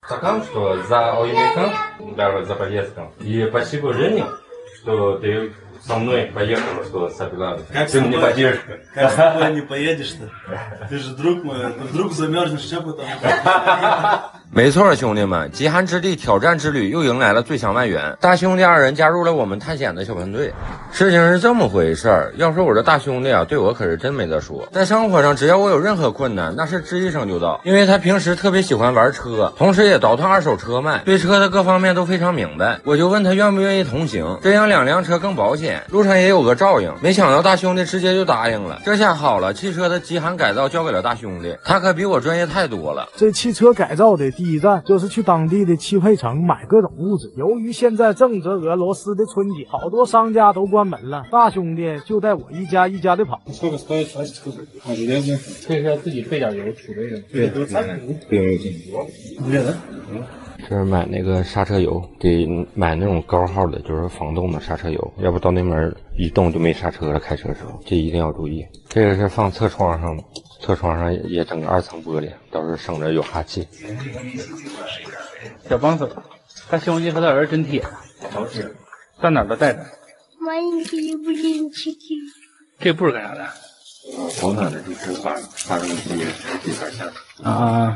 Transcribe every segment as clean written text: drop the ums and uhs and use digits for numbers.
Закон, что за Оимеком, даже за поездком, и спасибо Жене, что ты со мной поехала, что собиралась. Как ты мне поддержка. Как с тобой не поедешь-то? Ты же друг мой, вдруг замерзнешь, что потом?没错，兄弟们，极寒之地挑战之旅又迎来了最强外援，大兄弟二人加入了我们探险的小分队。事情是这么回事儿，要说我这大兄弟啊，对我可是真没得说。在生活上，只要我有任何困难，那是吱一声就到。因为他平时特别喜欢玩车，同时也倒腾二手车卖，对车的各方面都非常明白。我就问他愿不愿意同行，这样2辆车更保险，路上也有个照应。没想到大兄弟直接就答应了。这下好了，汽车的极寒改造交给了大兄弟，他可比我专业太多了。这汽车改造的第一站就是去当地的汽配城买各种物资。由于现在正值俄罗斯的春节，好多商家都关门了，大兄弟就带我一家一家的跑。这是要自己备点油储备的。对，不用紧。这是买那个刹车油，得买那种高号的，就是防冻的刹车油，要不到那门一动就没刹车了。开车时候这一定要注意。这个是放侧窗上的，侧窗上也整个2层玻璃，到时候省着有哈气。小帮手，他兄弟和他儿子真铁，到哪儿都带着。这布是干啥的？保暖的就是把发动机这块下啊。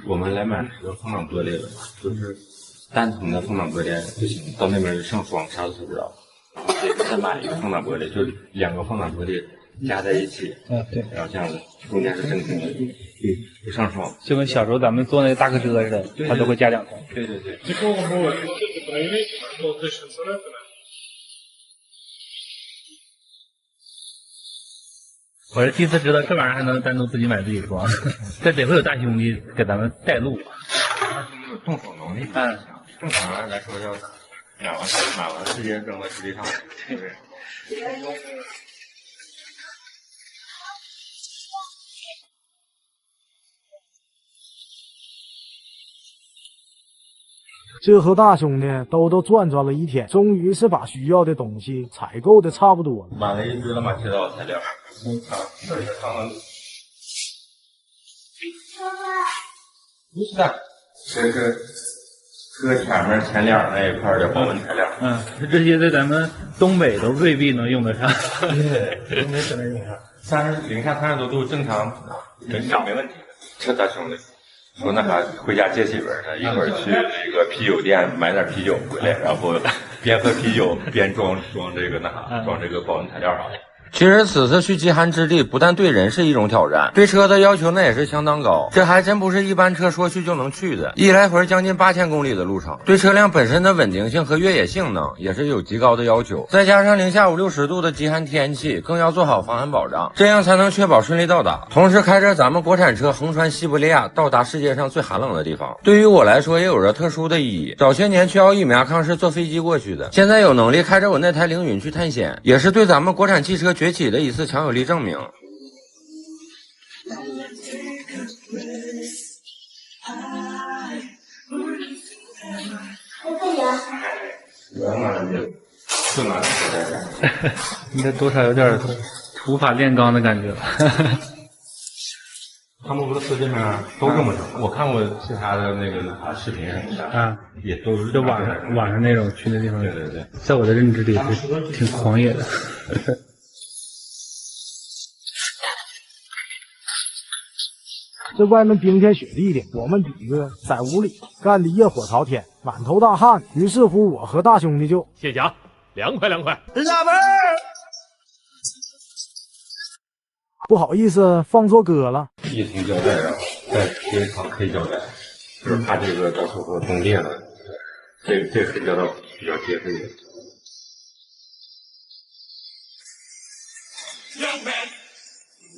我们来买这个风挡玻璃的，就是单层的风挡玻璃不行，到那边上霜啥都做不着。然后再买一个风挡玻璃，就2个风挡玻璃加在一起，对，然后这样子中间是正层的，不上霜。就跟小时候咱们坐那个大客车似的，它都会加2层。对对对。我是第一次知道这玩意儿还能单独自己买自己装，这得会有大兄弟给咱们带路。有动手能力。正常来说要买完直接扔在土地上，对不对？这和大兄弟兜转了一天，终于是把需要的东西采购的差不多了。买了一堆马切道材料，这是上了。不是的，这是车前脸那一块的保温材料。这些在咱们东北都未必能用得上。对，东北可能用上。零下30多度正常，没问题。这大兄弟说那啥，回家借几本去，一会儿去那个啤酒店买点啤酒回来，然后边喝啤酒边装这个装这个保温材料啥的。其实此次去极寒之地，不但对人是一种挑战，对车的要求那也是相当高。这还真不是一般车说去就能去的，一来回将近8000公里的路程，对车辆本身的稳定性和越野性能也是有极高的要求。再加上零下50-60度的极寒天气，更要做好防寒保障，这样才能确保顺利到达。同时开着咱们国产车横穿西伯利亚，到达世界上最寒冷的地方，对于我来说也有着特殊的意义。早些年去奥伊米亚康是坐飞机过去的，现在有能力开着我那台凌云去探险，也是对咱们国产汽车崛起的一次强有力证明。你这多少有点土法炼钢的感觉。他们俄罗斯这边都这么整，我看过其他的那个视频什么的也都是就网上那种去的地方。对对对，在我的认知里是挺狂野的。这外面冰天雪地的，我们几个在屋里干的热火朝天，满头大汗。于是乎，我和大兄弟就谢谢啊，凉快。大妹儿，不好意思，放错歌了。一层胶带，然后再贴一层黑胶带，就是怕这个到时候冻裂了。这黑胶带比较结实一点。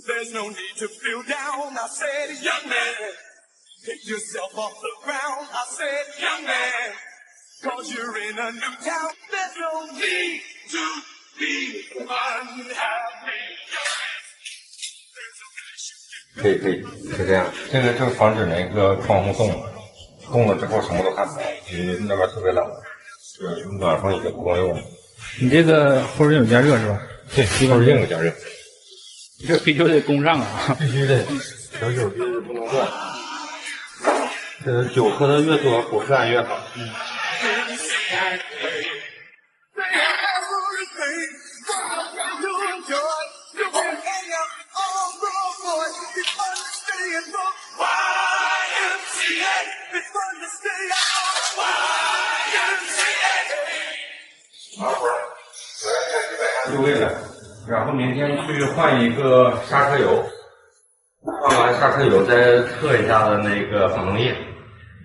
There's no need to feel down. I said, young man, pick yourself off the ground. I said, young man, cause you're in a new town. There's no need to be unhappy. 可以，是这样。这个就是防止那个窗户冻了之后什么都看不到，因为那边特别冷，是暖风已经不够用了。你这个后视镜有加热是吧？对，后视镜有加热。这啤酒得供上啊，必须得，小酒必须不能断。这酒喝的越多，补钙越好。就位了，然后明天去换一个刹车油，换完刹车油再测一下的那个防冻液。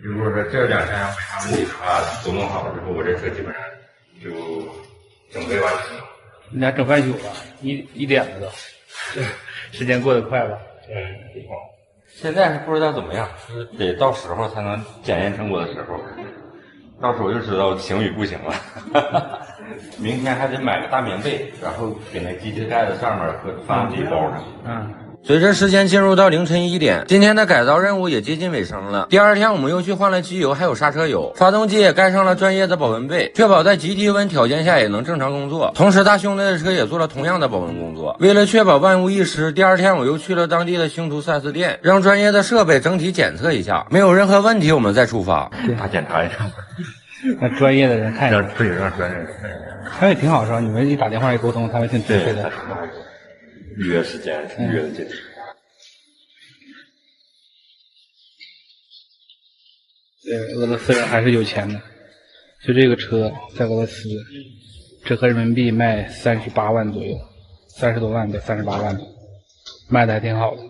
如果说这两天没啥问题的话，都弄好了之后，我这车基本上就整备完成了。你俩整饭宿了，一点了都，时间过得快吧？现在还不知道怎么样，得到时候才能检验成果的时候，到时候就知道行与不行了。明天还得买个大棉被，然后给那机器盖在上面和发动机包上。随着时间进入到凌晨1点，今天的改造任务也接近尾声了。第二天我们又去换了机油，还有刹车油，发动机也盖上了专业的保温被，确保在极低温条件下也能正常工作。同时大兄弟的车也做了同样的保温工作。为了确保万无一失，第二天我又去了当地的星途 4S 店，让专业的设备整体检测一下，没有任何问题我们再出发。大检查一下，让专业的人看一下，让专业人看一下。他也挺好是吧？你们一打电话一沟通，他们挺准确的。预约时间，预约的进去。对，俄罗斯人还是有钱的。就这个车在俄罗斯，折合人民币卖38万左右，30多万对，38万，卖的还挺好的。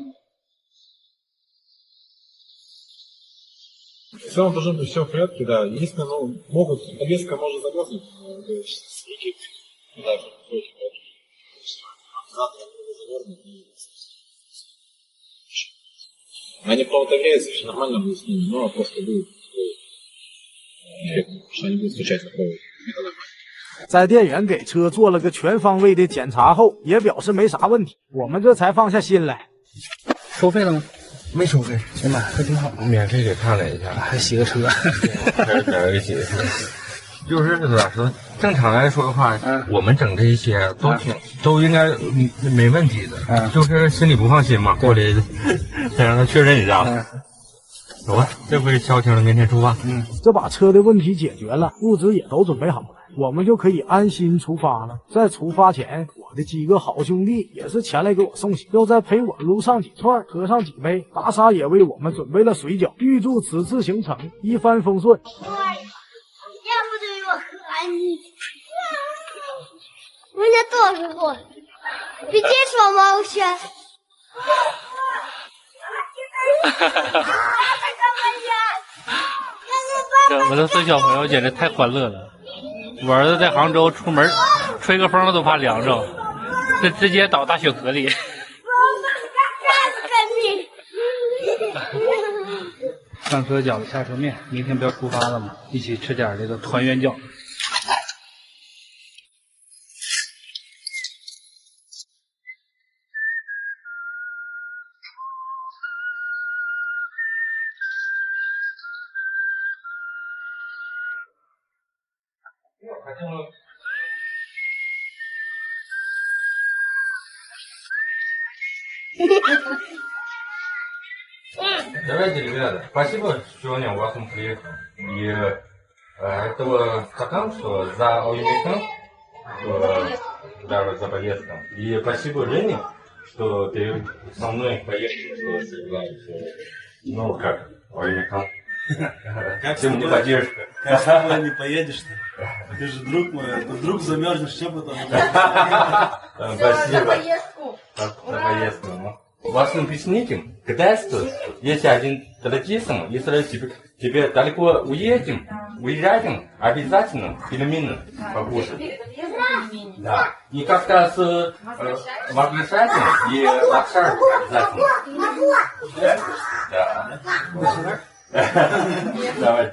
В целом должно быть все в порядке, да. Единственное, ну, могут, подвеска может замерзнуть, то есть слетит даже против этого. Завтра замерзнет и... Они поутомляются, все нормально будет с ними, но просто будет эффект, что они будут случайно плавать. Это нормально. 在店员给车做了个全方位的检查后，也表示没啥问题，我们这才放下心来。收费了吗？没收费，行吧，还挺好，免费给看了一下，还洗个车。给洗个车。就是咋说，正常来说的话，我们整这一些都应该没问题的，就是心里不放心嘛，过来再让他确认一下。走吧，这回消停了，明天出发。这把车的问题解决了，物资也都准备好了，我们就可以安心出发了。在出发前，我的几个好兄弟也是前来给我送行，又再陪我撸上几串，喝上几杯。大沙也为我们准备了水饺，预祝此次行程一帆风顺。要不对我喊你，人家多少个？别接说毛选。这俄罗斯小朋友简直太欢乐了。我儿子在杭州出门吹个风都怕凉着，这直接倒大雪河里。上车饺子下车面，明天不要出发了吗？一起吃点这个团圆饺子。Давайте, ребята, спасибо, сегодня у вас он приехал. И этого стакан, что за Олимпиком, даже за поездком. И спасибо Жене, что ты со мной поехал, что всегда, ну как, Олимпиком. Всем не поддержка. Как с тобой не поедешь-то? Ты же друг мой, ты вдруг замерзнешь, что потом? Спасибо. За поездку. Вашим объяснением, катастроф, если один традицион, если тебе далеко уезжаем, обязательно пельмени покушать. Да. И как-то с вагнешатин и лапша обязательно. Да. Давай.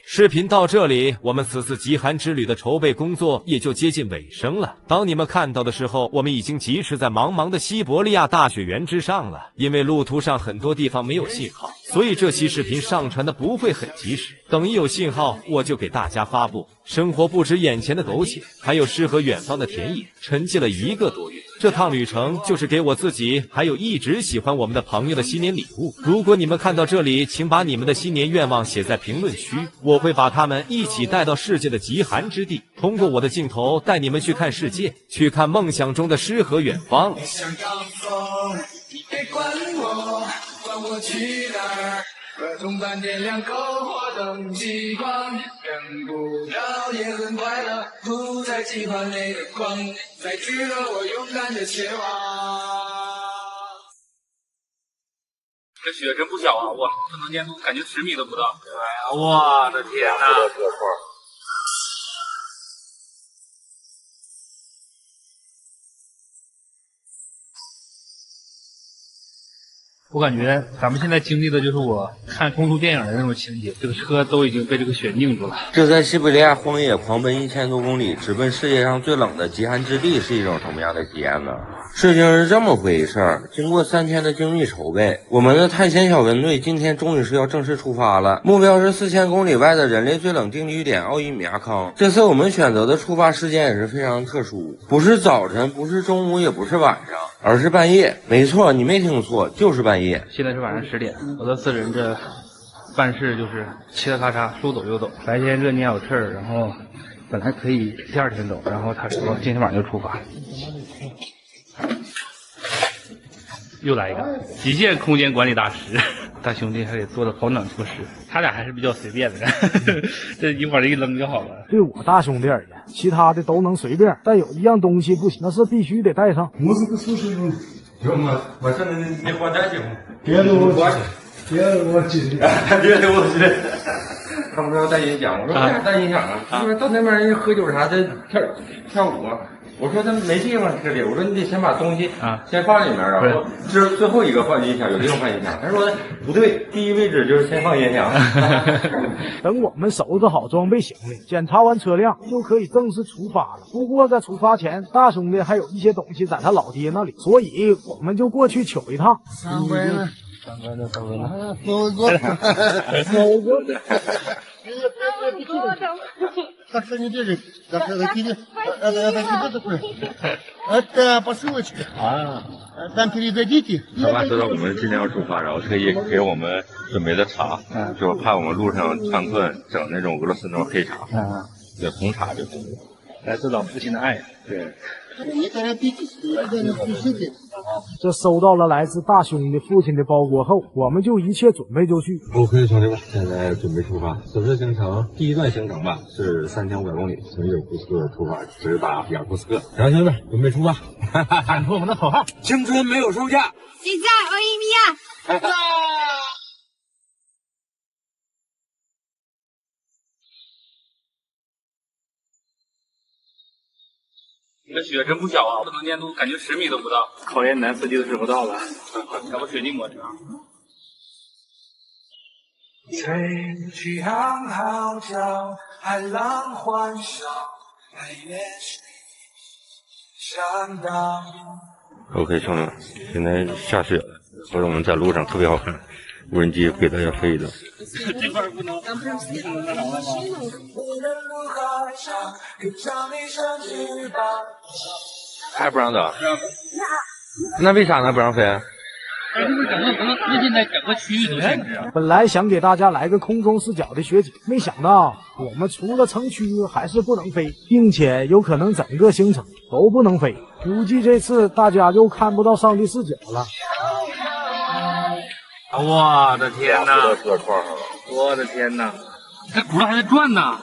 视频到这里，我们此次极寒之旅的筹备工作也就接近尾声了。当你们看到的时候，我们已经疾驰在茫茫的西伯利亚大雪原之上了。因为路途上很多地方没有信号，所以这期视频上传的不会很及时。等一有信号，我就给大家发布。生活不止眼前的苟且，还有诗和远方的田野。沉寂了1个多月，这趟旅程就是给我自己还有一直喜欢我们的朋友的新年礼物。如果你们看到这里，请把你们的新年愿望写在评论区，我会把他们一起带到世界的极寒之地，通过我的镜头带你们去看世界，去看梦想中的诗和远方。你别管我，管我去哪儿？合同版点亮篝火等极光，等不到也很快乐，不再计划内的光，再值得我勇敢的前往。这雪真不小啊！哇，这能见度感觉10米都不到。哎呀，我的天哪！我感觉咱们现在经历的就是我看功夫电影的那种情节，这个车都已经被这个雪凝住了。这在西伯利亚荒野狂奔1000多公里，直奔世界上最冷的极寒之地，是一种什么样的体验呢？事情是这么回事儿，经过3天的精密筹备，我们的探险小分队今天终于是要正式出发了。目标是4000公里外的人类最冷定居点奥伊米亚康。这次我们选择的出发时间也是非常特殊，不是早晨，不是中午，也不是晚上，而是半夜。没错，你没听错，就是半夜。现在是晚上10点，俄罗斯人这办事就是嘁哩咔嚓，说走就走。白天热年有事儿，然后本来可以第2天走，然后他说今天晚上就出发。又来一个极限空间管理大师，大兄弟还给做了保暖措施，他俩还是比较随便的，这一会儿一扔就好了。对我大兄弟而言，其他的都能随便，但有一样东西不行，那是必须得带上。Музыку слушаю. 我现在你换单行吗？Первую очередь. 他们说要带音响，我说为啥带音响啊？他说到那边人喝酒啥的跳舞。我说他没地方吃的，我说你得先把东西先放里面，然后这最后一个放音响，有地方放音响。他说不对，第一位置就是先放音响。等我们收拾好装备行李，检查完车辆，就可以正式出发了。不过在出发前，大兄弟还有一些东西在他老爹那里，所以我们就过去取一趟。Как что не держит? Это тебе такое? Это посылочка. Там передадите. 老爸知道我们今天要出发，然后特意给我们准备的茶，就怕我们路上犯困，整那种俄罗斯那种黑茶，对，红茶就行。来自老父亲的爱。对。这收到了来自大兄弟父亲的包裹后，我们就一切准备就绪。OK， 兄弟们，现在准备出发。此次行程第一段行程吧是3500公里，从伊尔库斯克出发，直达雅库斯克。然后兄弟们准备出发，喊出我们的口号：青春没有售价。现在奥伊米亚。这雪真不小啊！这能见度感觉10米都不到。考验男司机的时候到了，要不雪地摩托。吹起航号角，海浪欢笑，爱也是相当。 OK， 兄弟们，现在下雪了，所以我们在路上特别好看，无人机给大家飞的。这块不能，还不让走？那为啥呢？不让飞？就是整个区域都限制啊。本来想给大家来个空中视角的雪景，没想到我们除了城区还是不能飞，并且有可能整个行程都不能飞。估计这次大家就看不到上帝视角了。我的天哪！我的天哪！这轱辘还在转呢。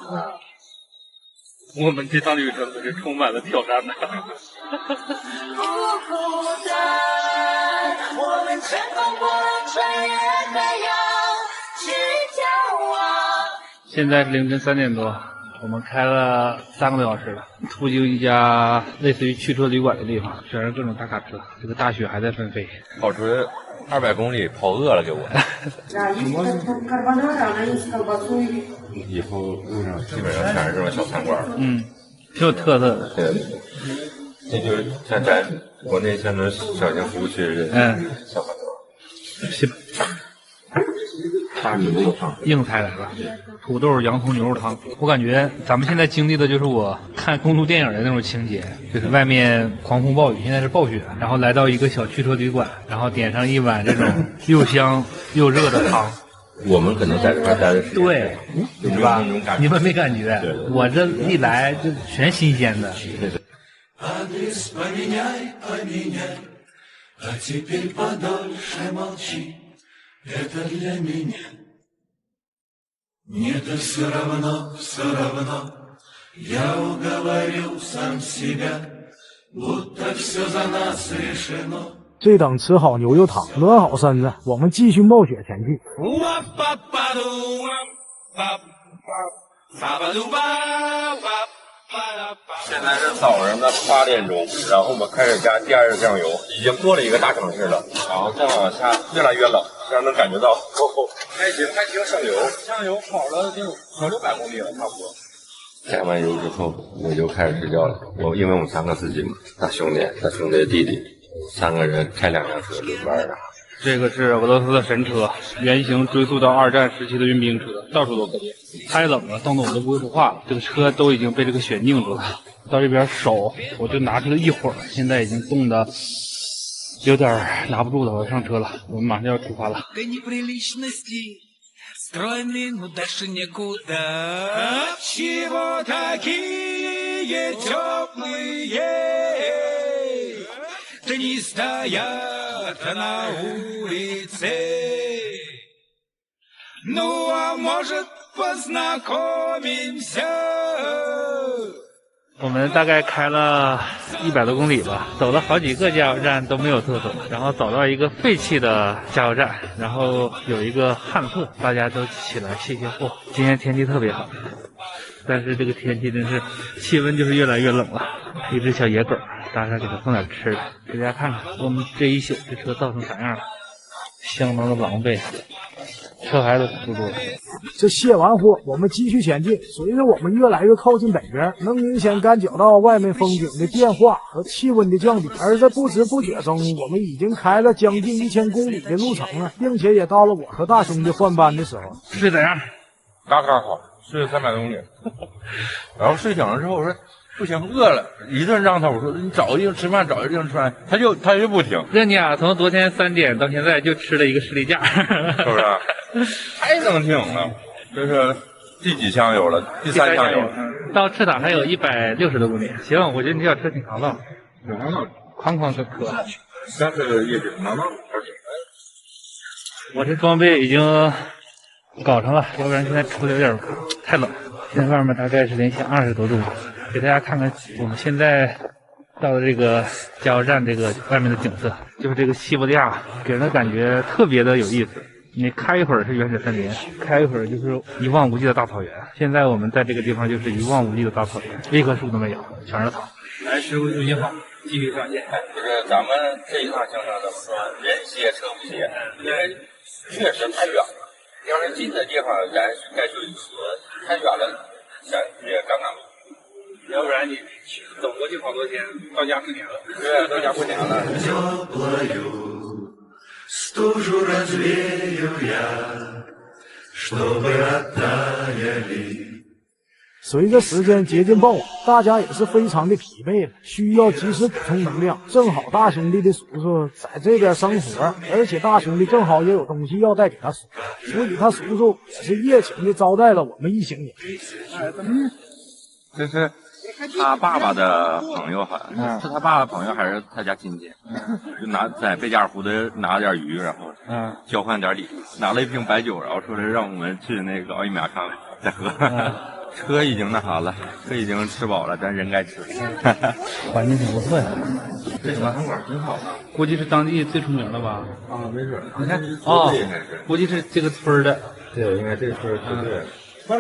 我们这趟旅程可是充满了挑战的。我们乘风破浪，穿越太阳，去眺望。现在是凌晨3点多，我们开了3个多小时了，途经一家类似于汽车旅馆的地方，全是各种大卡车。这个大雪还在纷飞，跑出200公里，跑饿了给我。以后路上基本上全是这种小餐馆。挺有特色的。对，这就是像咱国内像那小型服务区的小饭馆。硬菜来了，土豆洋葱牛肉汤。我感觉咱们现在经历的就是我看公路电影的那种情节，就是外面狂风暴雨，现在是暴雪，然后来到一个小汽车旅馆，然后点上一碗这种又香又热的汤。我们可能在这块待的时间对，是吧？你们没感觉？对，我这一来就全新鲜的。对对。А теперь подольше молчи, это для меня. Мне-то все равно, я уговорил сам себя, будто все за нас решено. 这等吃好牛肉汤，暖好身子，我们继续冒雪前进。现在是早上的8点钟，然后我们开始加第二日酱油，已经过了一个大城市了，然后再往下越来越冷，这样能感觉到还行省油，酱油跑了就小600公里了，差不多。加完油之后，我就开始睡觉了。因为我们3个司机嘛，大兄弟的弟弟，3个人开2辆车轮班的。这个是俄罗斯的神车，原型追溯到2战时期的运兵车，到处都可见。太冷了，冻得我都不会说话了。这个车都已经被这个雪凝住了。到这边手我就拿出了一会儿，现在已经冻得有点拿不住了。我要上车了，我们马上要出发了。На улице, ну а может познакомимся。我们大概开了100多公里吧，走了好几个加油站都没有厕所，然后走到一个废弃的加油站，然后有一个旱厕，大家都起来卸货。今天天气特别好，但是这个天气真是气温就是越来越冷了。一只小野狗，大家给它送点吃的，给大家看看我们这一宿这车造成啥样了，相当的狼狈，车牌都堵住了。这卸完货，我们继续前进。随着我们越来越靠近北边，能明显感觉到外面风景的变化和气温的降低。而在不知不觉中，我们已经开了将近1000公里的路程了，并且也到了我和大兄弟换班的时候。睡怎样？刚刚好，睡了300多公里。然后睡醒了之后，我说不行，饿了，一顿让他，我说你找个地方吃饭，找个地方吃饭，他就不听。这家从昨天3点到现在就吃了一个士力架，是不是？太能挺了，这是第几枪油了？第3枪油。到赤塔还有160多公里。行，我觉得你这辆车挺抗造，哐哐磕。但是也挺抗造。我这装备已经搞上了，要不然现在出的有点太冷。现在外面大概是零下20多度。给大家看看我们现在到的这个加油站，这个外面的景色，就是这个西伯利亚，给人的感觉特别的有意思。你开一会儿是原始森林，开一会儿就是一望无际的大草原。现在我们在这个地方就是一望无际的大草原，一棵树都没有，全是草。来，师傅注意好，继续上线。就是咱们这一趟行程怎么说，人歇车不歇，因为确实太远了。要是近的地方，咱该休息歇；太远了，咱也刚刚。要不然你走过去好多天，到家过年了。对，到家过年了。Стужу развею я, чтобы оттаяли。随着时间接近傍晚，大家也是非常的疲惫了，需要及时补充能量。正好大兄弟的叔叔在这边生活，而且大兄弟正好也有东西要带给他叔，所以他叔叔也是热情的招待了我们一行人。这是他爸爸的朋友，好像是他爸爸朋友还是他家亲戚，就在贝加尔湖的拿点鱼，然后交换点礼物，拿了一瓶白酒，然后说是让我们去那个奥伊米亚看再喝。车已经那啥了，车已经吃饱了，咱人该吃。环境挺不错呀，这个餐馆挺好的，估计是当地最出名的吧？啊，没准。你看，哦，估计是这个村的。对，应该这个村是对。可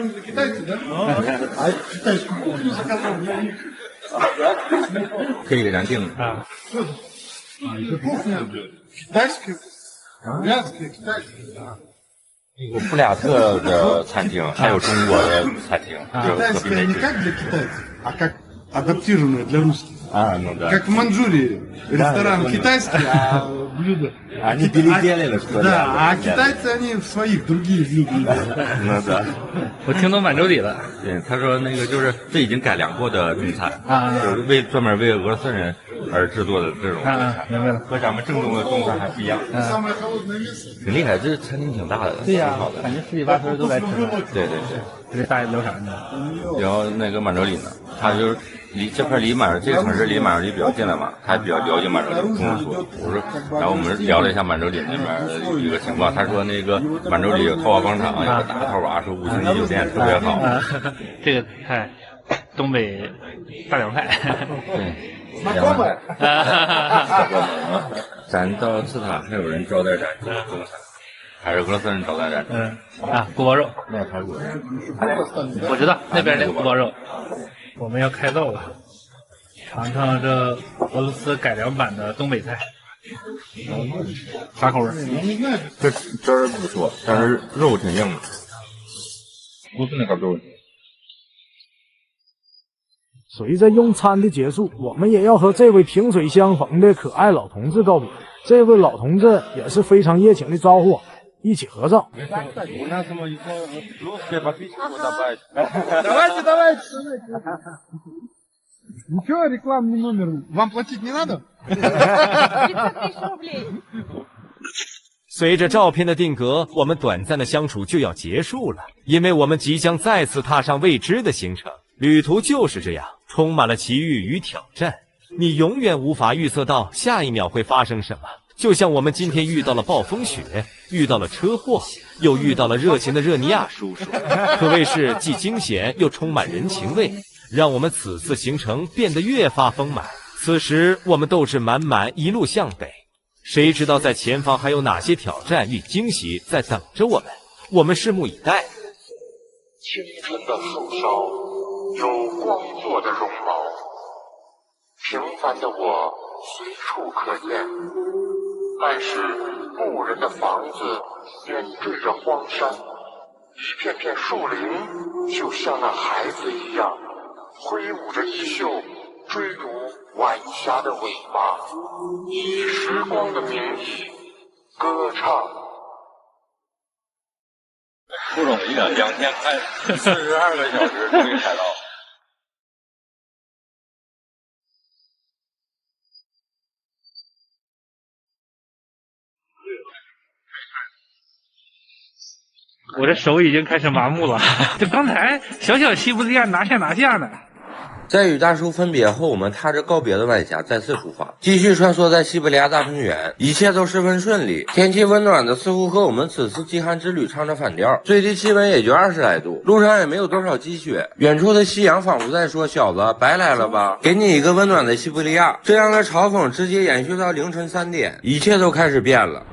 以给咱定了啊。有布里亚特的餐厅，还有中国的餐厅，就是和平美食。адаптированное для русских. Ну да. Как в Манчжурии. Ресторан китайский, а блюдо... Они переделали, что ли? Да, а китайцы, они в своих другие блюда.那的，我听懂满洲里了。对，他说那个就是这已经改良过的中餐啊就是专门为俄罗斯人而制作的这种中餐，明白了，和咱们正宗的中餐还不一样。挺厉害，这餐厅挺大的，对呀挺好的，感觉十几八村都来吃了。对对对。这大爷聊啥呢？聊那个满洲里呢，他就是这个城市离满洲里比较近了嘛，他比较了解满洲里工作。然后我们聊了一下满洲里那边的一个情况，他说那个满洲里有套娃广场，有个大套娃，说5星级酒店特别好。这个菜，东北大凉菜。对。咱到次塔还有人招待咱中餐，还是俄罗斯人招待咱。锅包肉，那排骨。我知道那边那个锅包肉，我们要开灶了，尝尝这俄罗斯改良版的东北菜。啥口味？这汁儿不错，但是肉挺硬的，不是那个肉。随着用餐的结束，我们也要和这位萍水相逢的可爱老同志告别。这位老同志也是非常热情的招呼我，一起合照。Ничего, рекламный номер. Вам платить не надо? 随着照片的定格，我们短暂的相处就要结束了，因为我们即将再次踏上未知的行程。旅途就是这样，充满了奇遇与挑战，你永远无法预测到下一秒会发生什么。就像我们今天遇到了暴风雪，遇到了车祸，又遇到了热情的热尼亚叔叔，可谓是既惊险又充满人情味，让我们此次行程变得越发丰满。此时我们斗志满满，一路向北，谁知道在前方还有哪些挑战与惊喜在等着我们，我们拭目以待。清纯的树梢有光作的绒毛，平凡的我随处可见，但是牧人的房子点缀着荒山，一片片树林就像那孩子一样，挥舞着衣袖，追逐晚霞的尾巴，以时光的名义歌唱。不容易啊，2天开42个小时终于开到。我这手已经开始麻木了，这刚才小小西伯利亚拿下呢。在与大叔分别后，我们踏着告别的晚霞再次出发，继续穿梭在西伯利亚大平原，一切都十分顺利，天气温暖的似乎和我们此次极寒之旅唱着反调，最低气温也就20来度，路上也没有多少积雪，远处的夕阳仿佛在说：“小子，白来了吧，给你一个温暖的西伯利亚。”这样的嘲讽直接延续到凌晨3点，一切都开始变了。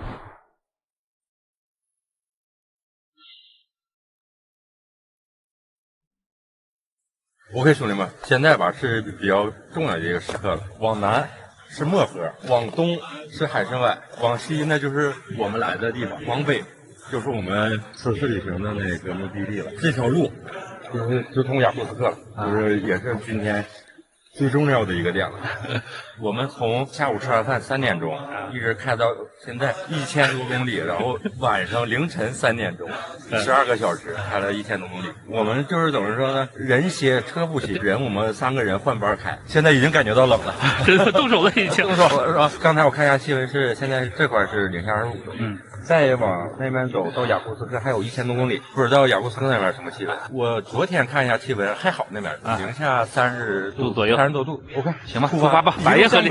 OK， 兄弟们，现在吧是比较重要的一个时刻了。往南是漠河，往东是海参崴，往西呢就是我们来的地方，往北就是我们此次旅行的那个目的地了。这条路就是直通雅库茨克了，就是也是今天最重要的一个点了。我们从下午吃完饭3点钟一直开到现在1000多公里，然后晚上凌晨3点钟，12个小时开了1000多公里。我们就是怎么说呢？人歇车不歇，我们3个人换班开。现在已经感觉到冷了，真的动手了已经，动手了是吧？刚才我看一下气温是现在这块是零下25度。再往那边走到雅库茨克还有1000多公里，不知道雅库茨克那边什么气温。我昨天看一下气温还好，那边零下30度左右，30多度。OK， 行吧，出发吧，白夜河里。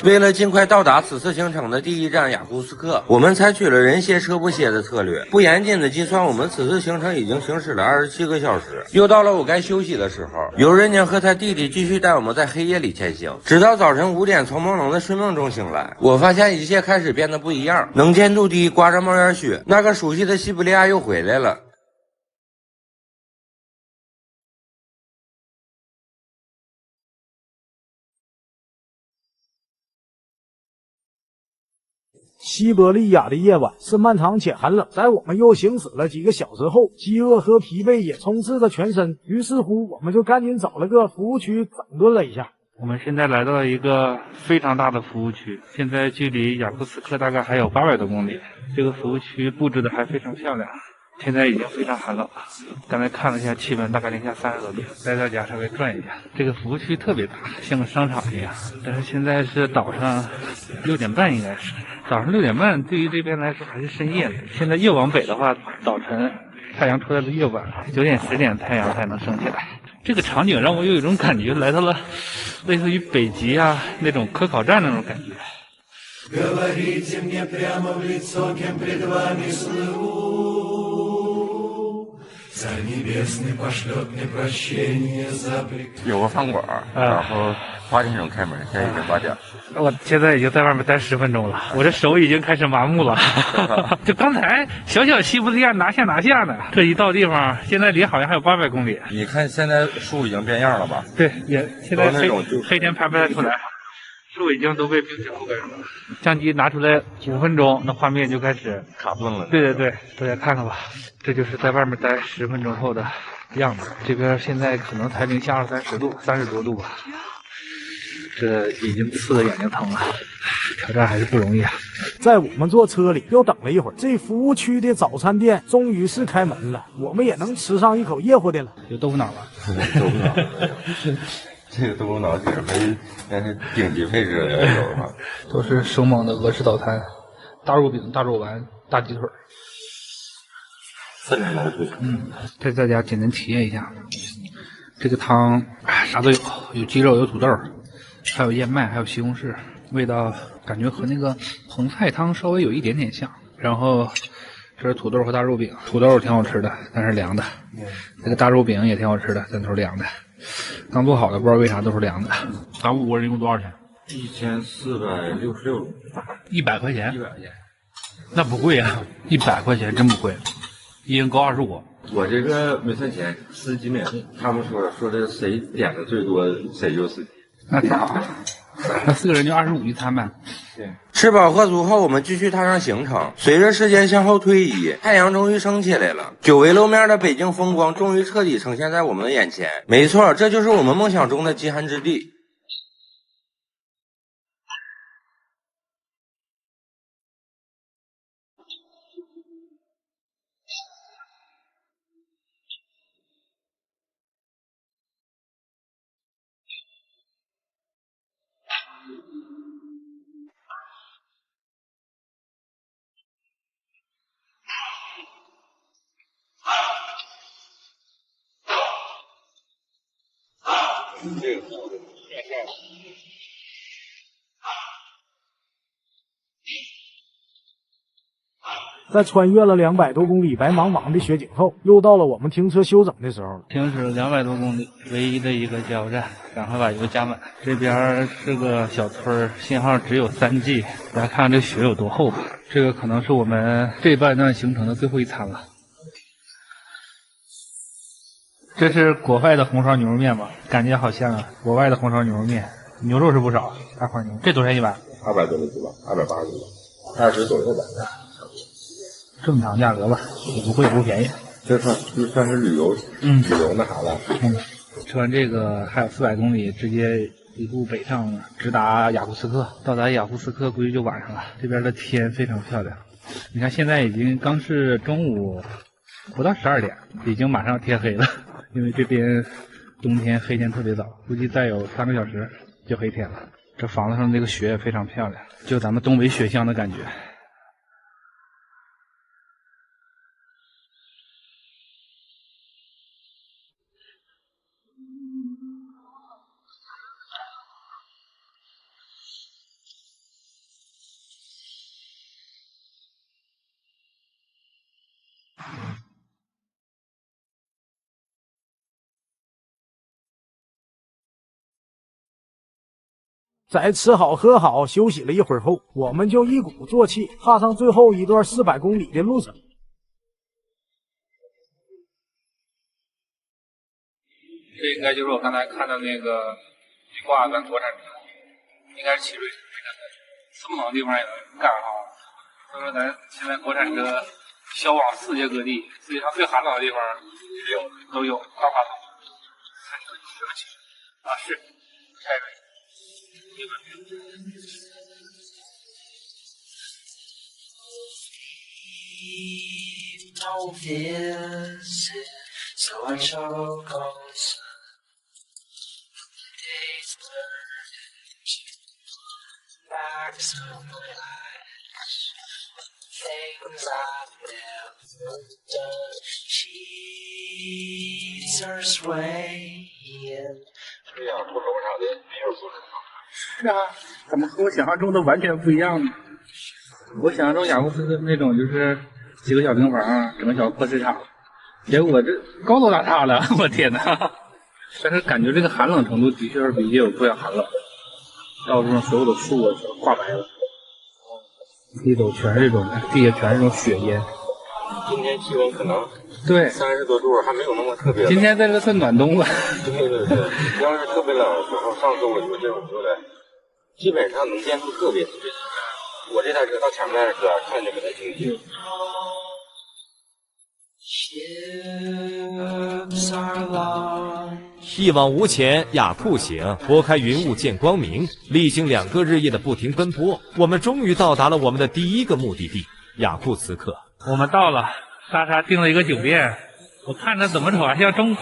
为了尽快到达此次行程的第一站雅库茨克，我们采取了人歇车不歇的策略。不严谨的计算，我们此次行程已经行驶了27个小时。又到了我该休息的时候，有人娘和他弟弟继续带我们在黑夜里前行，直到早晨5点从朦胧的睡梦中醒来。我发现一切开始变得不一样，能见度低，刮着冒烟雪，那个熟悉的西伯利亚又回来了。西伯利亚的夜晚是漫长且寒冷，在我们又行驶了几个小时后，饥饿和疲惫也充斥着全身，于是乎我们就赶紧找了个服务区整顿了一下。我们现在来到了一个非常大的服务区，现在距离雅库茨克大概还有800多公里。这个服务区布置的还非常漂亮，现在已经非常寒冷了。刚才看了一下气温，大概零下30多度。在这家稍微转一下，这个服务区特别大，像个商场一样。但是现在是早上6点半，应该是早上6点半，对于这边来说还是深夜的。现在越往北的话，早晨太阳出来的越晚，9点10点太阳才能升起来。这个场景让我有一种感觉，来到了类似于北极啊那种科考站那种感觉。有个饭馆，然后8点钟开门，现在已经8点。我现在已经在外面待10分钟了，我这手已经开始麻木了。就刚才小西伯利亚拿下呢，这一到地方，现在离好像还有800公里。你看现在树已经变样了吧？对，也现在黑天拍不太出来。树已经都被冰雪覆盖住了，相机拿出来5分钟，那画面就开始卡顿了。对，大家看看吧，这就是在外面待10分钟后的样子。这边现在可能才零下20-30度，30多度吧，这已经刺得眼睛疼了。挑战还是不容易啊！在我们坐车里又等了一会儿，这服务区的早餐店终于是开门了，我们也能吃上一口热乎的了。有豆腐脑吧？豆腐脑。这个豆腐脑只是顶级配置的有吧？都是生猛的俄式早餐，大肉饼、大肉丸、大鸡腿。这大家简单体验一下，这个汤啥都有，有鸡肉，有土豆，还有燕麦，还有西红柿，味道感觉和那个红菜汤稍微有一点点像。然后这是土豆和大肉饼，土豆挺好吃的，但是凉的。这个大肉饼也挺好吃的，但都是凉的。刚做好的，不知道为啥都是凉的。咱5个人一共多少钱？1466。100块钱？100块钱，那不贵啊！100块钱真不贵，一人高25。我这个没算钱，司机免费。他们说的谁点的最多，谁就司机。那挺好。那4个人就25一餐呗。对。吃饱喝足后，我们继续踏上行程。随着时间向后推移，太阳终于升起来了，久未露面的北京风光终于彻底呈现在我们的眼前。没错，这就是我们梦想中的极寒之地。在穿越了200多公里白茫茫的雪景后，又到了我们停车休整的时候了。停驶200多公里，唯一的一个加油站，赶快把油加满。这边是个小村，信号只有3G。大家看看这雪有多厚吧？这个可能是我们这半段行程的最后一餐了。这是国外的红烧牛肉面吧？感觉好像啊，国外的红烧牛肉面，牛肉是不少，大块牛。这多少钱一碗？200多是吧？280多，20左右吧。正常价格吧，也不贵也不便宜。这算是旅游那啥了。吃完这个还有400公里，直接一路北上，直达雅库茨克。到达雅库茨克估计就晚上了。这边的天非常漂亮，你看现在已经刚是中午不到12点，已经马上天黑了。因为这边冬天黑天特别早，估计再有3个小时就黑天了。这房子上这个雪也非常漂亮，就咱们东北雪乡的感觉。在吃好喝好休息了一会儿后，我们就一鼓作气踏上最后一段400公里的路程。这应该就是我刚才看到那个挂咱国产车，应该是奇瑞。这么冷的地方也能干哈？说说咱现在国产车销往世界各地，世界上最寒冷的地方都有，大法统。啊，是，开瑞。Don't visit, so I choke on some days back some things I've never done. Sheets are swaying. 这样不楼上的没有不是啊，怎么和我想象中的完全不一样呢？我想象中雅库斯的那种就是几个小平房，整个小破市场，结果这高楼大厦了，我天哪！但是感觉这个寒冷程度的确是比耶鲁库要寒冷，到处上所有的树啊全挂白了，地走全是这种，地下全是这种雪烟。今天气温可能对30多度，还没有那么特别冷。今天在这算暖冬了。对对对，要是特别冷的时候，上次我就这种车的，基本上能见度特别特别清。我这台车到前面那车看就不太清晰。一往无前，雅库行，拨开云雾见光明。历经2个日夜的不停奔波，我们终于到达了我们的第一个目的地——雅库茨克。我们到了，莎莎订了一个酒店，我看着怎么瞅啊，像中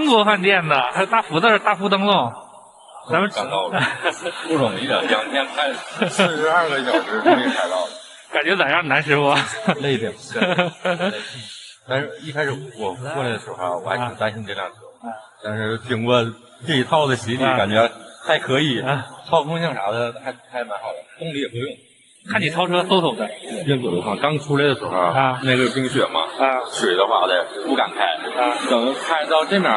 国饭店的，还有大福字、大福灯笼。咱们赶到了，不容易的，2天开42个小时终于开到了。感觉咋样，南师傅？累的。但是一开始我过来的时候啊，我还挺担心这辆车，但是经过这一套的洗礼，感觉还可以，操控性啥的还蛮好的，动力也够用。看你超车嗖的，认可的话，刚出来的时候啊，那个冰雪嘛，水的话的不敢开，等开到这面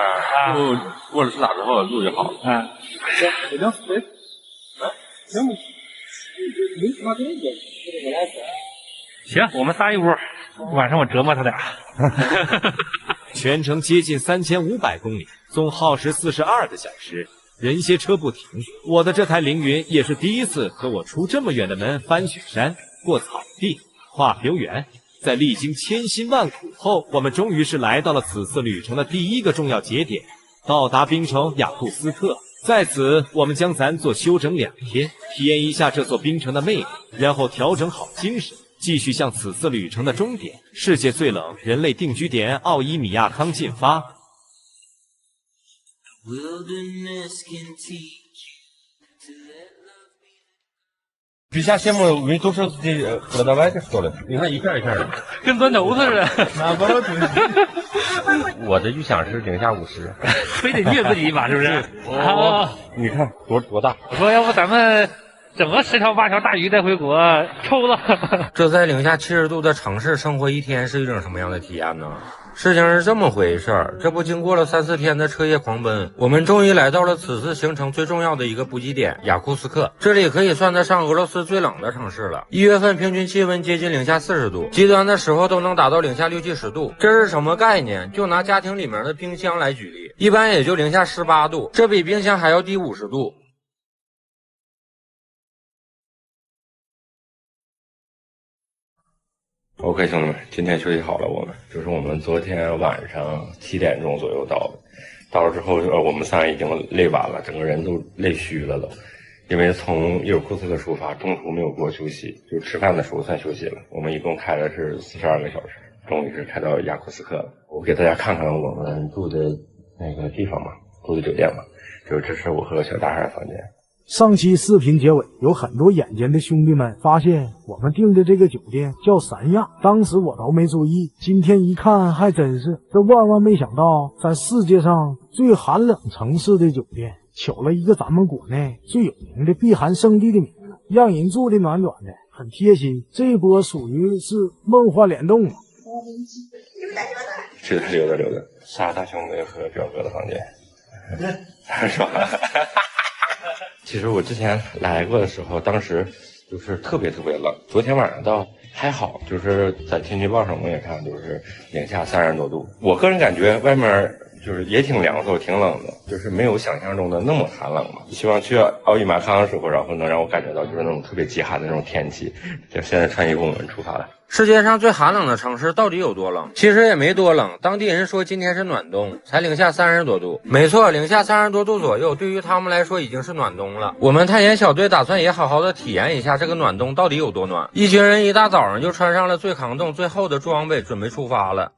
路过了4塔之后，路就好了。行，对，行，我们仨一屋，晚上我折磨他俩。全程接近3500公里，总耗时42个小时，人歇车不停。我的这台凌云也是第一次和我出这么远的门，翻雪山、过草地、跨平原。在历经千辛万苦后，我们终于是来到了此次旅程的第一个重要节点，到达冰城雅库斯克。在此，我们将暂作休整2天，体验一下这座冰城的魅力，然后调整好精神，继续向此次旅程的终点——世界最冷人类定居点奥伊米亚康进发。笔下羡慕我们都是这搁到外头说的，你看一片一片的，跟砖头似的。那不是我的预想是零下50，非得虐自己一把，是不是？你看多大？我说要不咱们整个10条8条大鱼带回国抽了。这在零下70度的城市生活1天是一种什么样的体验呢？事情是这么回事儿，这不经过了3、4天的彻夜狂奔，我们终于来到了此次行程最重要的一个补给点——雅库斯克。这里可以算得上俄罗斯最冷的城市了。1月份平均气温接近零下40度，极端的时候都能达到零下60、70度。这是什么概念？就拿家庭里面的冰箱来举例，一般也就零下18度，这比冰箱还要低50度。OK， 兄弟们，今天休息好了，就是我们昨天晚上7点钟左右到的。到了之后，我们仨已经累完了，整个人都累虚了都。因为从伊尔库茨克出发，中途没有过休息，就吃饭的时候算休息了。我们一共开了是42个小时，终于是开到雅库斯克了。我给大家看看我们住的那个地方嘛，住的酒店嘛，就是这是我和小大孩的房间。上期视频结尾，有很多眼尖的兄弟们发现我们订的这个酒店叫三亚，当时我都没注意，今天一看还真是，这万万没想到，在世界上最寒冷城市的酒店取了一个咱们国内最有名的避寒胜地的名字，让人住的暖暖的，很贴心。这波属于是梦幻联动了。是溜达溜达，仨大兄弟和表哥的房间，是吧？其实我之前来过的时候，当时就是特别特别冷。昨天晚上倒还好，就是在天气报上我也看，就是零下30多度。我个人感觉外面就是也挺凉快，挺冷的，就是没有想象中的那么寒冷嘛。希望去奥伊马康的时候，然后能让我感觉到就是那种特别极寒的那种天气。就现在穿衣服，我们出发了。世界上最寒冷的城市到底有多冷？其实也没多冷，当地人说今天是暖冬，才零下30多度。没错，零下30多度左右，对于他们来说已经是暖冬了。我们探险小队打算也好好的体验一下这个暖冬到底有多暖。一群人一大早上就穿上了最抗冻、最厚的装备，准备出发了。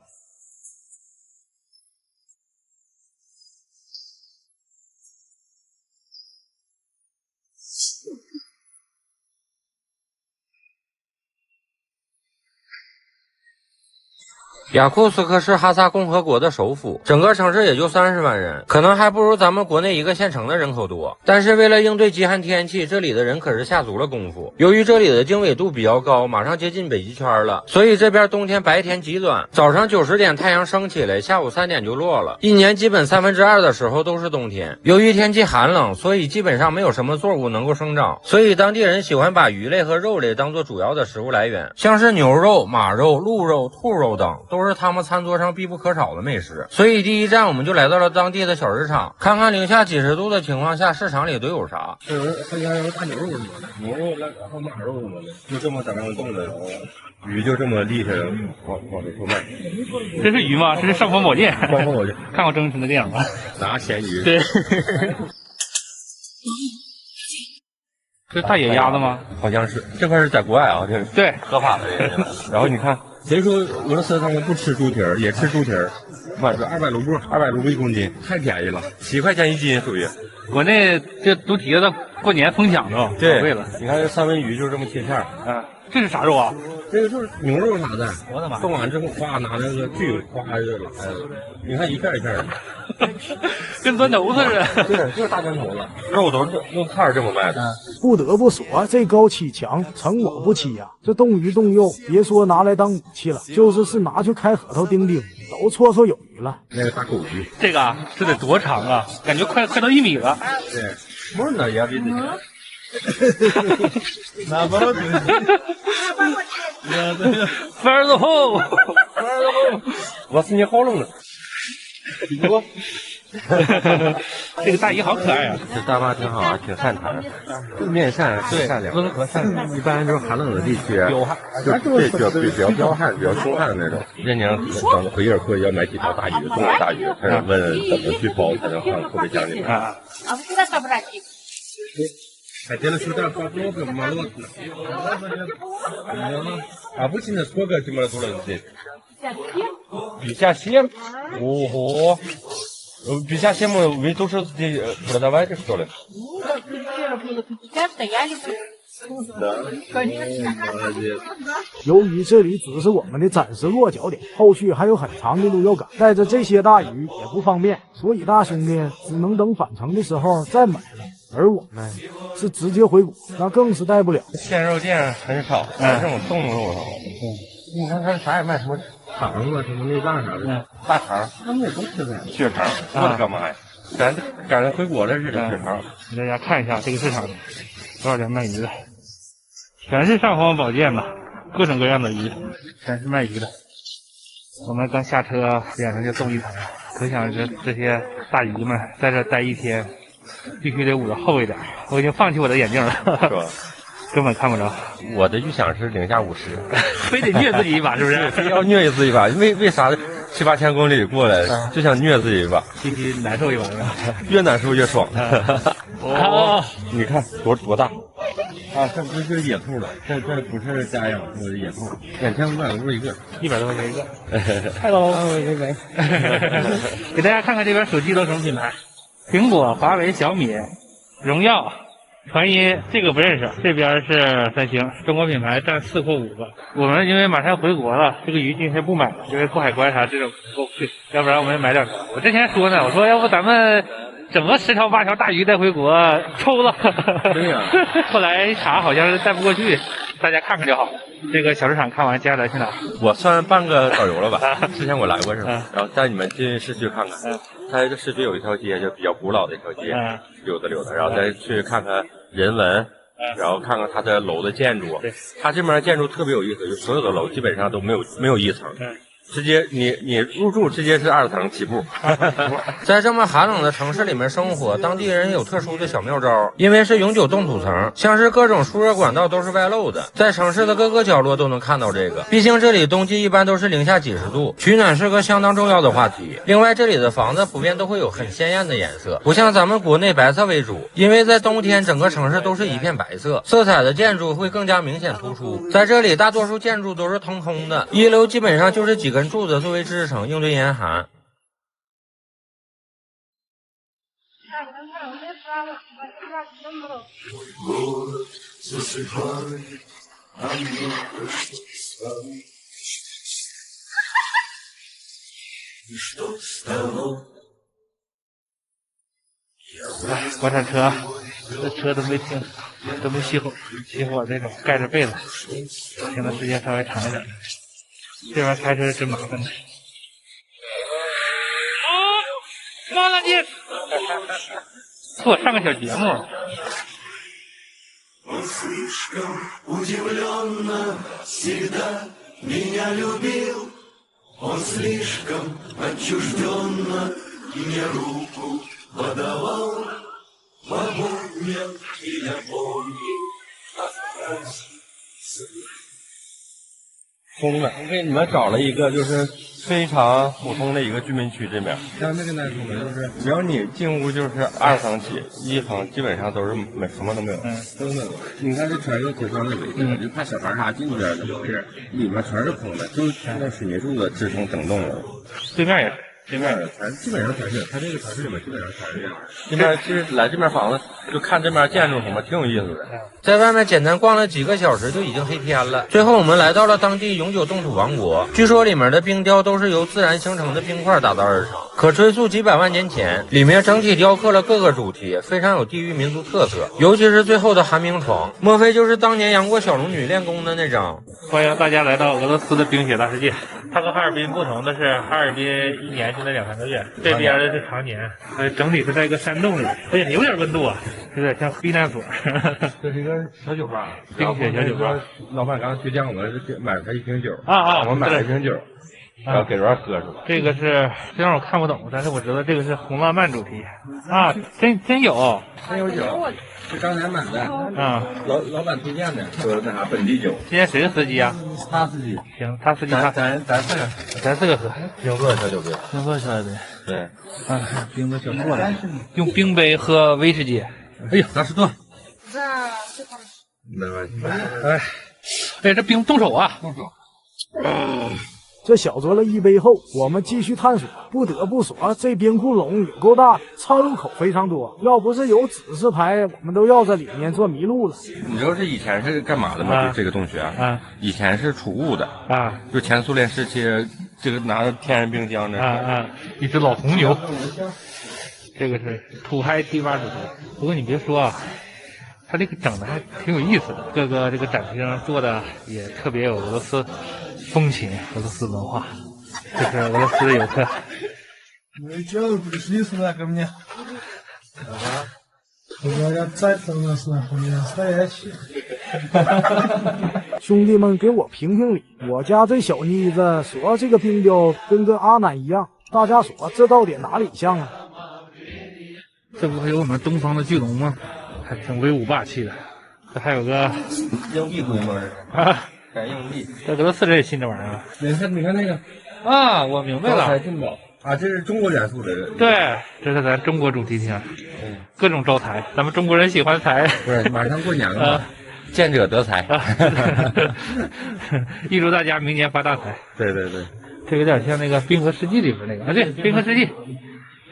雅库斯克是哈萨共和国的首府，整个城市也就30万人，可能还不如咱们国内一个县城的人口多。但是为了应对极寒天气，这里的人可是下足了功夫。由于这里的经纬度比较高，马上接近北极圈了，所以这边冬天白天极短，早上9、10点太阳升起来，下午3点就落了。一年基本2/3的时候都是冬天。由于天气寒冷，所以基本上没有什么作物能够生长，所以当地人喜欢把鱼类和肉类当做主要的食物来源，像是牛肉、马肉、鹿肉、兔肉等都是他们餐桌上必不可少的美食。所以第一站我们就来到了当地的小市场，看看零下几十度的情况下市场里都有啥。好像有大牛肉什么的，牛肉然后马肉什么的，就这么在那冻的，鱼就这么立下来往这售卖。这是鱼吗？这是尚方宝剑。尚方宝剑，看过周星驰的电影吗？拿咸鱼。对。这是大野鸭子吗？好像是，这块是在国外啊，这对合法的人。然后你看，谁说俄罗斯他们不吃猪蹄儿，也吃猪蹄儿，妈这200卢布，200卢布1公斤，太便宜了，7块钱1斤属于。国内这猪蹄子过年疯抢的，对，贵了。你看这三文鱼就这么切片儿，啊，这是啥肉啊？这个就是牛肉啥的。我的妈！冻完之后，哗拿那个锯，哗就拉下来，你看一片一片的，跟砖头似的。对，就是大砖头子，肉都是用菜这么卖的。不得不说，这高7强成我不欺呀！这冻鱼冻肉，别说拿来当武器了，就是拿去开核桃钉钉，都绰绰有余了。那个大狗鱼，这个啊，这得多长啊？感觉快到1米了。对，можно я видите？Наоборот. Further home. Was nicht Holland？ 这个大姨好可爱啊！这大妈挺好啊，挺善谈，面善，对，善良，温和善良。一般就是寒冷的地区，就比较彪悍、比较凶悍的那种。那年等回伊尔库要买几条大鱼，冻的大鱼，开始问怎么去包才能换，特别讲究。啊。Хотели сюда попробуем молотно. Обычно сколько температура здесь? 57. Ого. 57 вы тоже здесь продаваете, что ли? Да. Молодец. 由于这里只是我们的暂时落脚点，后续还有很长的路要赶，带着这些大鱼也不方便，所以大兄弟只能等返程的时候再买了。而我们是直接回国，那更是带不了。鲜肉店很少，这种冻肉啊，你看他啥也卖，什么肠子、什么内脏啥的，大肠，他们也都吃的血肠，我的干嘛呀？赶上回国了似的血肠。给大家看一下这个市场多少人卖鱼的，全是尚方宝剑吧，各种各样的鱼，全是卖鱼的。我们刚下车，脸上就冻一层，可想这些大鱼们在这待一天。必须得捂得厚一点，我已经放弃我的眼镜了，是吧？根本看不着。我的预想是零下50，非得虐自己一把，是不是？非要虐自己一把，为啥7、8千公里过来就想虐自己一把？必须难受一把，越难受越爽。哦，你看多大啊！这不是野兔了，这不是家养的野兔，2500卢布一个，100多块钱一个。Hello， 给大家看看这边手机都什么品牌。苹果、华为、小米、荣耀、传音，这个不认识。这边是三星，中国品牌占4或5个。我们因为马上要回国了，这个鱼今天不买了，因为过海关啥这种过不去，要不然我们也买点。我之前说呢，我说要不咱们整个10条8条大鱼带回国抽了。对呀。后来一查好像是带不过去，大家看看就好。这个小市场看完，接下来去哪？我算半个导游了吧？之前我来过是吧？然后带你们进市区看看。它这市区有一条街，就比较古老的一条街，溜达溜达，然后再去看看人文，然后看看它的楼的建筑。它这边建筑特别有意思，就所有的楼基本上都没有一层，直接你入住直接是2层起步。在这么寒冷的城市里面生活，当地人有特殊的小妙招，因为是永久冻土层，像是各种输热管道都是外露的，在城市的各个角落都能看到这个。毕竟这里冬季一般都是零下几十度，取暖是个相当重要的话题。另外，这里的房子普遍都会有很鲜艳的颜色，不像咱们国内白色为主，因为在冬天整个城市都是一片白色，色彩的建筑会更加明显突出。在这里，大多数建筑都是腾空的，一楼基本上就是几根柱子作为支撑，应对严寒。国产车，这车都没熄火，这种盖着被子，停的时间稍微长一点。这边开车是真麻烦的。忘了你，给我上个小节目。兄弟们，我给你们找了一个就是非常普通的一个居民区，这边像那个男生就是只要你进屋就是2层起，1层基本上都是什么都没有。都没有。你看这全是铁窗的围着，就怕小孩啥进去的，是里面全是空的，就是那水泥柱子支撑整栋楼。对面也是。对面的全基本上全是，它这个城市里面基本上全是这样。这边其实来这边房子就看这边建筑什么挺有意思的。在外面简单逛了几个小时就已经黑天了，最后我们来到了当地永久冻土王国。据说里面的冰雕都是由自然形成的冰块打造而成，可追溯几百万年前。里面整体雕刻了各个主题，非常有地域民族特色，尤其是最后的寒冰床，莫非就是当年杨过小龙女练功的那张？欢迎大家来到俄罗斯的冰雪大世界。它和哈尔滨不同的是，哈尔滨一年就那2-3个月，这边的是常年。整体是在一个山洞里，而且有点温度啊，有点像避难所。这是一个小酒吧，冰雪小酒吧。老板刚推荐我们买了他1瓶酒我们买了1瓶酒，然后给人喝是吧？这个是虽然我看不懂，但是我知道这个是红浪漫主题啊，真有酒。是刚才买的老板推荐的，说那啥本地酒。今天谁是司机啊？他司机。行，他司机咱4个喝。星座小酒杯。星座小酒杯。对。冰的小座了，用冰杯喝威士忌。哎呀，那是多。没关系。哎，这冰动手啊！动手。这小酌了一杯后，我们继续探索。不得不说，这冰窟窿也够大的，岔路口非常多。要不是有指示牌，我们都要在里面做迷路了。你知道这以前是干嘛的吗？这个洞穴以前是储物的就前苏联时期，这个拿着天然冰箱的一只老红牛。这个是土嗨提拔主题。不过你别说啊，它这个整的还挺有意思的，各个这个展厅做的也特别有俄罗斯风情，俄罗斯文化。这是俄罗斯的游客。Ну что вы пришли сюда ко мне? Говорят, царь-то у нас нахуй не настоящий. 兄弟们给我评评理，我家这小妮子说这个冰雕跟个阿南一样，大家说这到底哪里像啊？这不是有我们东方的巨龙吗？还挺威武霸气的。这还有个硬币规模改硬币。这俄罗斯人也信这玩意儿。你看那个我明白了。进宝这是中国元素的。对，这是咱中国主题厅，各种招财，咱们中国人喜欢财。对，马上过年了嘛，见者得财。预祝大家明年发大财。对，这有点像那个《冰河世纪》里边那个对，《冰河世纪》，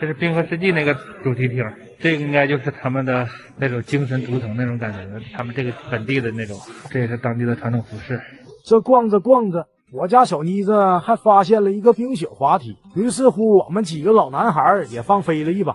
这是《冰河世纪》那个主题厅，这个应该就是他们的那种精神图腾那种感觉，他们这个本地的那种，这也是当地的传统服饰。这逛着逛着，我家小妮子还发现了一个冰雪滑梯，于是乎我们几个老男孩也放飞了一把。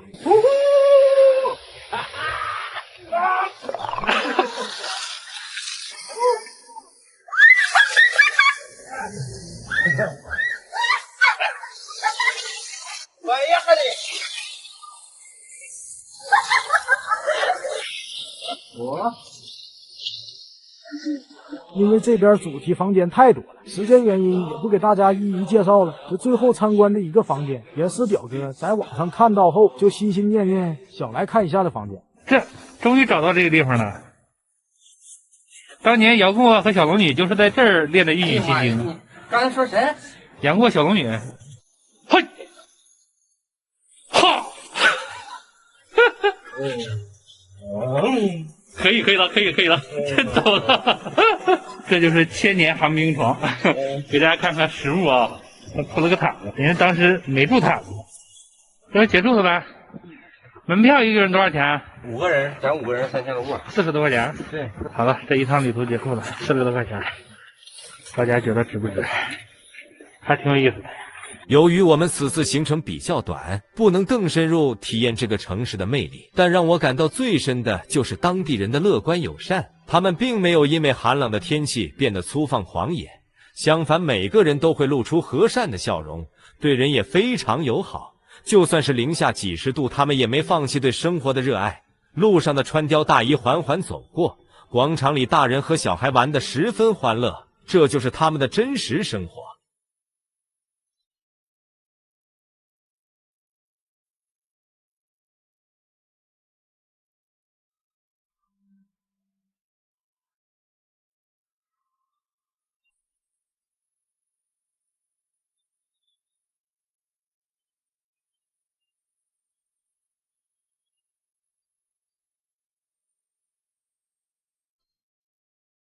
因为这边主题房间太多了，时间原因也不给大家一一介绍了。这最后参观的一个房间，也是表哥在网上看到后就心心念念想来看一下的房间。这终于找到这个地方了。当年杨过和小龙女就是在这儿练的玉女心经的。刚才说谁？杨过、小龙女。嘿，哈，可以了，走了。这就是千年寒冰床，给大家看看实物啊。他铺了个毯子，人家当时没住毯子。这就结束了吧？门票一个人多少钱？5个人，咱5个人3000多块，40多块钱。对，好了，这一趟旅途结束了，40多块钱，大家觉得值不值？还挺有意思的。由于我们此次行程比较短，不能更深入体验这个城市的魅力，但让我感到最深的就是当地人的乐观友善。他们并没有因为寒冷的天气变得粗放狂野，相反，每个人都会露出和善的笑容，对人也非常友好。就算是零下几十度，他们也没放弃对生活的热爱。路上的穿貂大姨缓缓走过，广场里大人和小孩玩得十分欢乐，这就是他们的真实生活。